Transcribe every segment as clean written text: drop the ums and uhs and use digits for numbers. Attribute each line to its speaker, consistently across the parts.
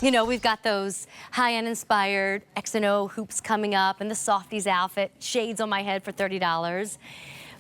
Speaker 1: You know, we've got those high-end inspired X&O hoops coming up and the softies outfit, shades on my head for $30.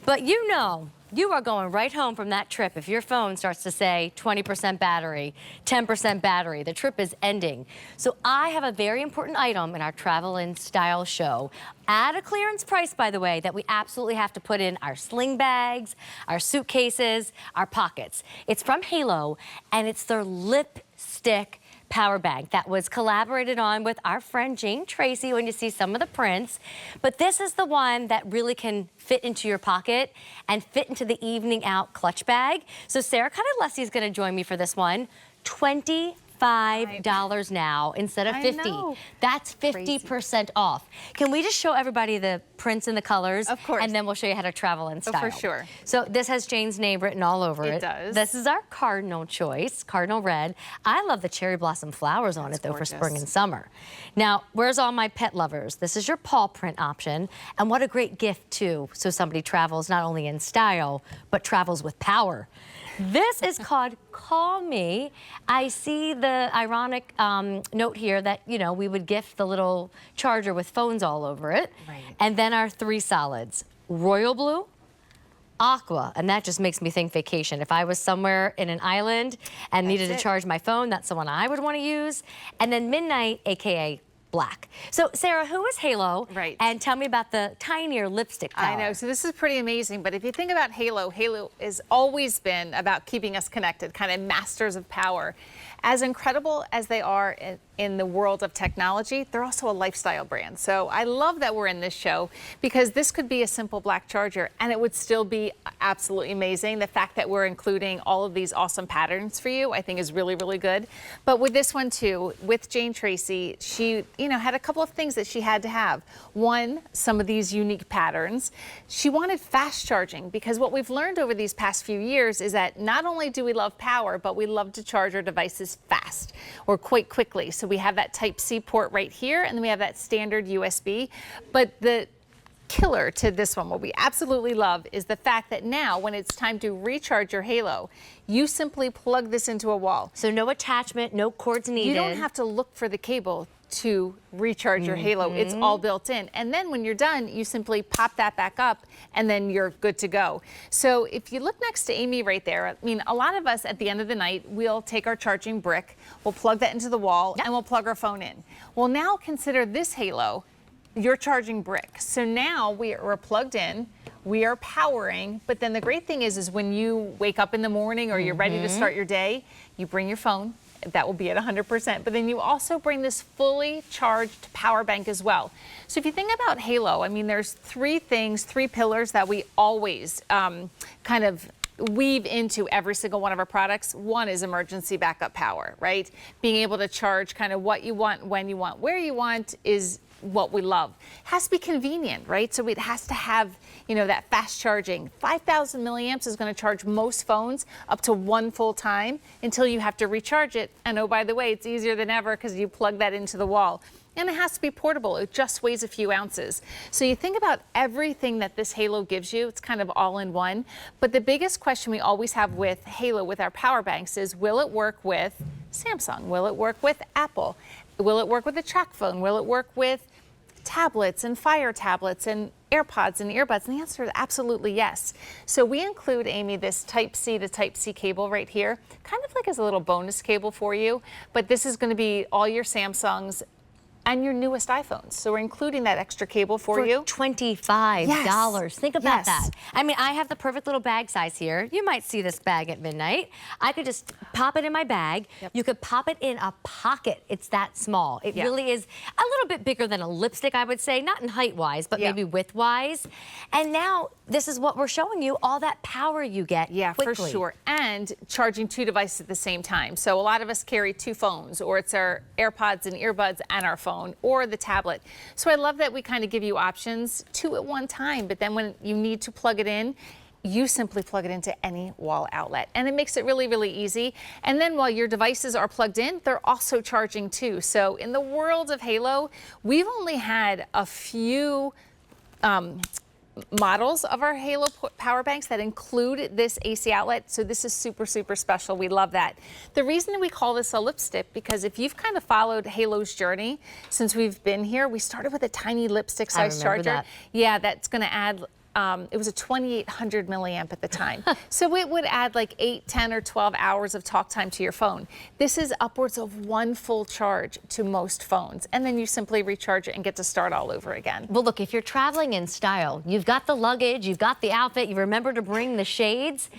Speaker 1: But you know, you are going right home from that trip if your phone starts to say 20% battery, 10% battery. The trip is ending. So I have a very important item in our Travel in Style show at a clearance price, by the way, that we absolutely have to put in our sling bags, our suitcases, our pockets. It's from Halo, and it's their lipstick power bank that was collaborated on with our friend Jane Tracy when you see some of the prints. But this is the one that really can fit into your pocket and fit into the evening out clutch bag. So Sarah Cuddy is going to join me for this one. $25 now instead of $50. That's 50% off. Can we just show everybody the prints and the colors?
Speaker 2: Of course.
Speaker 1: And then we'll show you how to travel in style.
Speaker 2: Oh, for sure.
Speaker 1: So this has Jane's name written all over it.
Speaker 2: It does.
Speaker 1: This is our cardinal choice, cardinal red. I love the cherry blossom flowers on it though
Speaker 2: gorgeous.
Speaker 1: for spring and summer. Now, where's all my pet lovers? This is your paw print option. And what a great gift too. So somebody travels not only in style, but travels with power. This is called Call Me. I see the ironic note here that, you know, we would gift the little charger with phones all over it.
Speaker 2: Right.
Speaker 1: And then our three solids, royal blue, aqua, and that just makes me think vacation. If I was somewhere in an island and needed to charge my phone, that's the one I would want to use. And then midnight, AKA black. So Sarah, who is Halo?
Speaker 2: Right.
Speaker 1: And tell me about the tinier lipstick power.
Speaker 2: I know, so this is pretty amazing, but if you think about Halo, Halo has always been about keeping us connected, kind of masters of power. As incredible as they are in the world of technology, they're also a lifestyle brand. So I love that we're in this show because this could be a simple black charger and it would still be absolutely amazing. The fact that we're including all of these awesome patterns for you, I think is really, really good. But with this one too, with Jane Tracy, she, you know, had a couple of things that she had to have. One, some of these unique patterns. She wanted fast charging because what we've learned over these past few years is that not only do we love power, but we love to charge our devices fast or quite quickly. So we have that Type-C port right here, and then we have that standard USB. But the killer to this one, what we absolutely love, is the fact that now when it's time to recharge your Halo, you simply plug this into a wall.
Speaker 1: So no attachment, no cords needed.
Speaker 2: You don't have to look for the cable to recharge your Halo. It's all built in. And then when you're done, you simply pop that back up and then you're good to go. So if you look next to Amy right there, I mean, a lot of us at the end of the night, we'll take our charging brick, we'll plug that into the wall, and we'll plug our phone in. Well, now consider this Halo your charging brick. So now we're plugged in, we are powering, but then the great thing is when you wake up in the morning or you're ready to start your day, you bring your phone. That will be at 100%, but then you also bring this fully charged power bank as well. So if you think about Halo, I mean, there's three pillars that we always kind of weave into every single one of our products. One is emergency backup power, right? Being able to charge kind of what you want, when you want, where you want is what we love. It has to be convenient, right? So it has to have, you know, that fast charging. 5,000 milliamps is going to charge most phones up to one full time until you have to recharge it. And oh, by the way, it's easier than ever because you plug that into the wall. And it has to be portable. It just weighs a few ounces. So you think about everything that this Halo gives you, it's kind of all in one. But the biggest question we always have with Halo, with our power banks, is will it work with Samsung? Will it work with Apple? Will it work with a track phone? Will it work with tablets and Fire tablets and AirPods and earbuds? And the answer is absolutely yes. So we include, Amy, this Type-C to Type-C cable right here, kind of like as a little bonus cable for you. But this is going to be all your Samsungs and your newest iPhones. So we're including that extra cable for you.
Speaker 1: $25.
Speaker 2: Yes.
Speaker 1: Think about that. I mean, I have the perfect little bag size here. You might see this bag at midnight. I could just pop it in my bag. You could pop it in a pocket. It's that small. It really is a little bit bigger than a lipstick, I would say. Not in height-wise, but maybe width-wise. And now, this is what we're showing you, all that power you get quickly.
Speaker 2: For sure. And charging two devices at the same time. So a lot of us carry two phones, or it's our AirPods and earbuds and our phone, or the tablet. So I love that we kind of give you options, two at one time, but then when you need to plug it in, you simply plug it into any wall outlet. And it makes it really, really easy. And then while your devices are plugged in, they're also charging too. So in the world of Halo, we've only had a few models of our Halo power banks that include this AC outlet. So this is super, super special. We love that. The reason we call this a lipstick, because if you've kind of followed Halo's journey since we've been here, we started with a tiny lipstick size charger.
Speaker 1: That.
Speaker 2: Yeah, that's going to add, it was a 2800 milliamp at the time. So it would add like 8, 10, or 12 hours of talk time to your phone. This is upwards of 1 full charge to most phones. And then you simply recharge it and get to start all over again.
Speaker 1: Well, look, if you're traveling in style, you've got the luggage, you've got the outfit, you remember to bring the shades,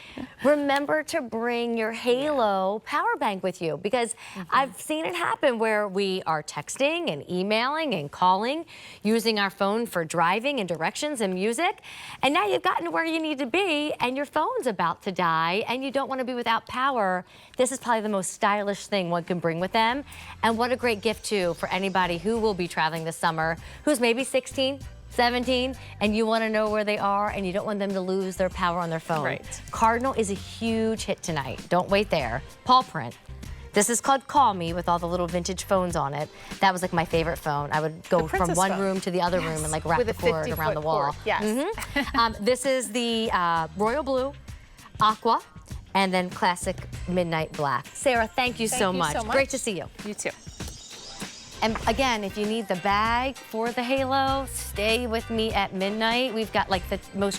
Speaker 1: remember to bring your Halo power bank with you, because I've seen it happen where we are texting and emailing and calling, using our phone for driving and directions and music. And now you've gotten to where you need to be and your phone's about to die and you don't want to be without power. This is probably the most stylish thing one can bring with them. And what a great gift too for anybody who will be traveling this summer, who's maybe 16, 17, and you want to know where they are and you don't want them to lose their power on their phone.
Speaker 2: Right.
Speaker 1: Cardinal is a huge hit tonight. Don't wait there. Paw print. This is called Call Me with all the little vintage phones on it. That was like my favorite phone. I would go from one room to the other room and like wrap the cord around the wall.
Speaker 2: Yes.
Speaker 1: This is the royal blue, aqua, and then classic midnight black. Sarah, thank you so much. Great to see you.
Speaker 2: You too.
Speaker 1: And again, if you need the bag for the Halo, stay with me at midnight. We've got like the most